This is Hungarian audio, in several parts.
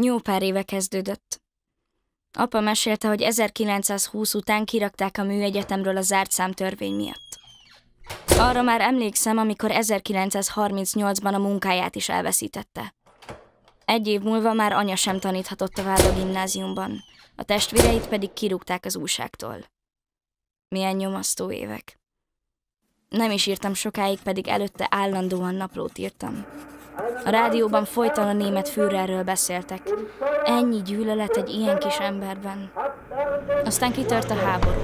Jó pár éve kezdődött. Apa mesélte, hogy 1920 után kirakták a műegyetemről a zárt számtörvény miatt. Arra már emlékszem, amikor 1938-ban a munkáját is elveszítette. Egy év múlva már anya sem taníthatott tovább a gimnáziumban, a testvéreit pedig kirúgták az újságtól. Milyen nyomasztó évek. Nem is írtam sokáig, pedig előtte állandóan naplót írtam. A rádióban folyton a német Führerről beszéltek. Ennyi gyűlölet egy ilyen kis emberben. Aztán kitört a háború.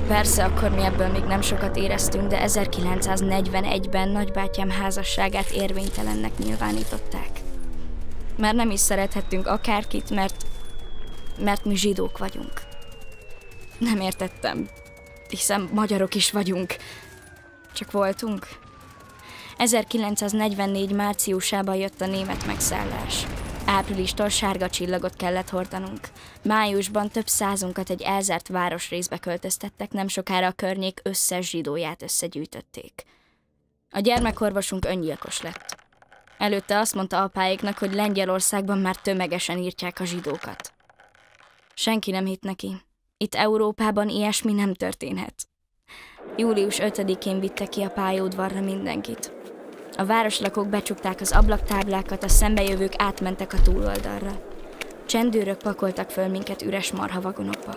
Persze, akkor mi ebből még nem sokat éreztünk, de 1941-ben nagybátyám házasságát érvénytelennek nyilvánították. Már nem is szerethettünk akárkit, mert mi zsidók vagyunk. Nem értettem, hiszen magyarok is vagyunk. Csak voltunk. 1944 márciusában jött a német megszállás. Áprilistól sárga csillagot kellett hordanunk. Májusban több százunkat egy elzárt városrészbe költöztettek, nem sokára a környék összes zsidóját összegyűjtötték. A gyermekorvosunk öngyilkos lett. Előtte azt mondta apáéknak, hogy Lengyelországban már tömegesen írtják a zsidókat. Senki nem hitt neki. Itt Európában ilyesmi nem történhet. Július 5-én vitte ki a pályaudvarra mindenkit. A városlakók becsukták az ablaktáblákat, a szembejövők átmentek a túloldalra. Csendőrök pakoltak föl minket üres marhavagonokba.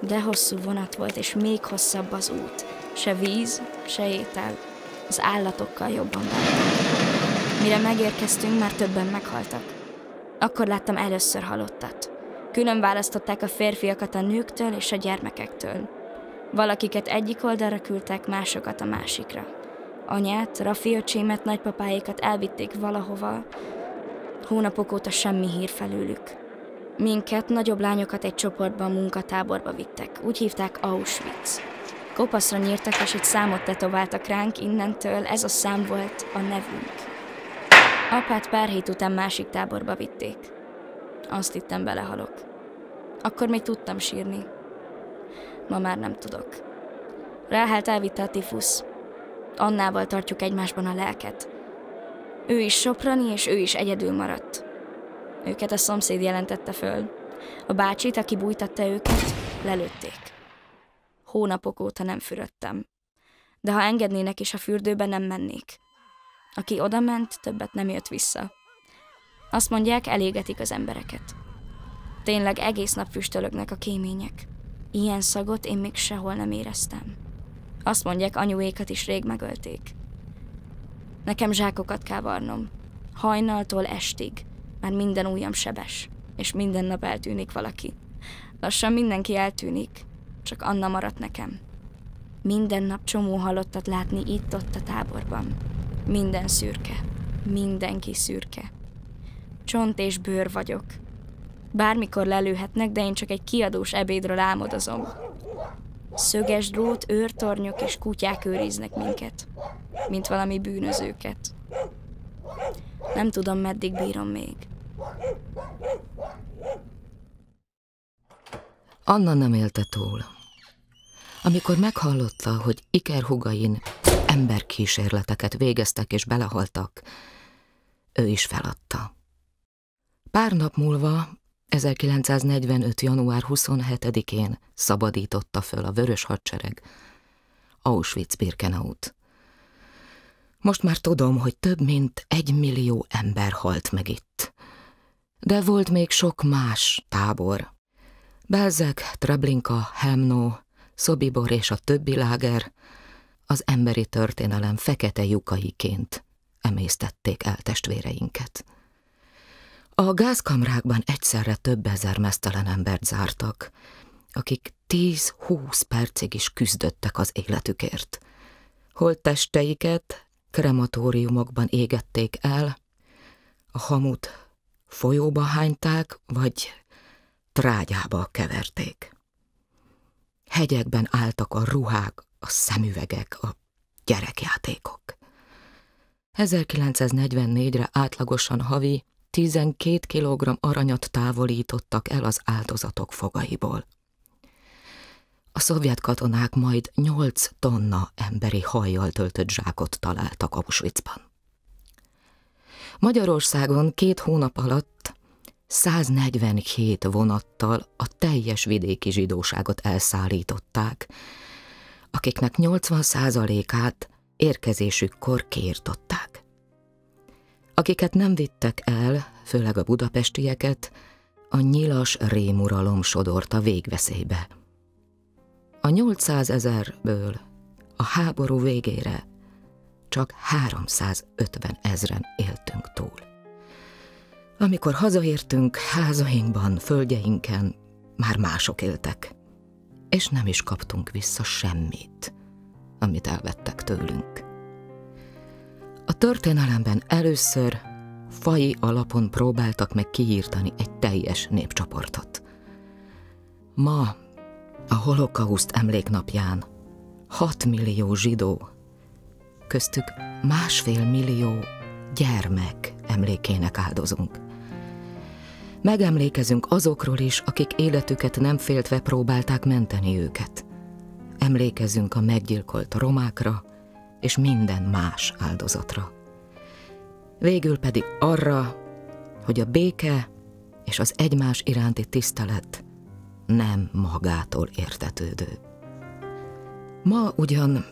De hosszú vonat volt, és még hosszabb az út. Se víz, se étel. Az állatokkal jobban bántak. Mire megérkeztünk, már többen meghaltak. Akkor láttam először halottat. Külön választották a férfiakat a nőktől és a gyermekektől. Valakiket egyik oldalra küldtek, másokat a másikra. Anyát, Rafi öcsémet, nagypapáékat elvitték valahova. Hónapok óta semmi hír felőlük. Minket, nagyobb lányokat egy csoportban munkatáborba vittek. Úgy hívták Auschwitz. Kopaszra nyírtak, és egy számot tetováltak ránk, innentől ez a szám volt a nevünk. Apát pár hét után másik táborba vitték. Azt hittem, belehalok. Akkor még tudtam sírni. Ma már nem tudok. Ráhelt elvitte a tifusz. Annával tartjuk egymásban a lelket. Ő is soprani, és ő is egyedül maradt. Őket a szomszéd jelentette föl. A bácsit, aki bújtatta őket, lelőtték. Hónapok óta nem fürödtem. De ha engednének is a fürdőbe, nem mennék. Aki odament, többet nem jött vissza. Azt mondják, elégetik az embereket. Tényleg egész nap füstölögnek a kémények. Ilyen szagot én még sehol nem éreztem. Azt mondják, anyuékat is rég megölték. Nekem zsákokat kell varnom. Hajnaltól estig. Már minden ujjam sebes. És minden nap eltűnik valaki. Lassan mindenki eltűnik. Csak Anna maradt nekem. Minden nap csomó halottat látni itt-ott a táborban. Minden szürke. Mindenki szürke. Csont és bőr vagyok. Bármikor lelőhetnek, de én csak egy kiadós ebédről álmodozom. Szöges drót, őrtornyok és kutyák őriznek minket, mint valami bűnözőket. Nem tudom, meddig bírom még. Anna nem élte túl. Amikor meghallotta, hogy ikerhugain emberkísérleteket végeztek és belehaltak, ő is feladta. Pár nap múlva, 1945. január 27-én szabadította föl a Vörös Hadsereg Auschwitz-Birkenaut. Most már tudom, hogy több mint 1 millió ember halt meg itt. De volt még sok más tábor. Belzec, Treblinka, Helmno, Sobibor és a többi láger az emberi történelem fekete lyukaiként emésztették el testvéreinket. A gázkamrákban egyszerre több ezer meztelen embert zártak, akik 10-20 percig is küzdöttek az életükért. Holttesteiket krematóriumokban égették el, a hamut folyóba hányták, vagy trágyába keverték. Hegyekben álltak a ruhák, a szemüvegek, a gyerekjátékok. 1944-re átlagosan havi 12 kilogramm aranyat távolítottak el az áldozatok fogaiból. A szovjet katonák majd 8 tonna emberi hajjal töltött zsákot találtak Auschwitzban. Magyarországon 2 hónap alatt 147 vonattal a teljes vidéki zsidóságot elszállították, akiknek 80%-át érkezésükkor kiirtották. Akiket nem vittek el, főleg a budapestieket, a nyilas rémuralom sodorta végveszélybe. A 800 000-ből a háború végére csak 350 000 éltünk túl. Amikor hazaértünk, házainkban, földjeinken már mások éltek, és nem is kaptunk vissza semmit, amit elvettek tőlünk. A történelemben először faji alapon próbáltak meg kiírtani egy teljes népcsoportot. Ma, a holokauszt emléknapján 6 millió zsidó, köztük 1,5 millió gyermek emlékének áldozunk. Megemlékezünk azokról is, akik életüket nem féltve próbálták menteni őket. Emlékezünk a meggyilkolt romákra és minden más áldozatra. Végül pedig arra, hogy a béke és az egymás iránti tisztelet nem magától értetődő. Ma ugyan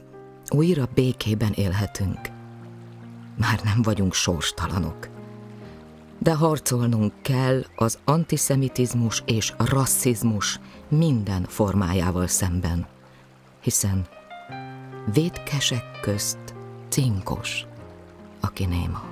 újra békében élhetünk. Már nem vagyunk sorstalanok. De harcolnunk kell az antiszemitizmus és a rasszizmus minden formájával szemben, hiszen vétkesek közt cinkos, aki néma.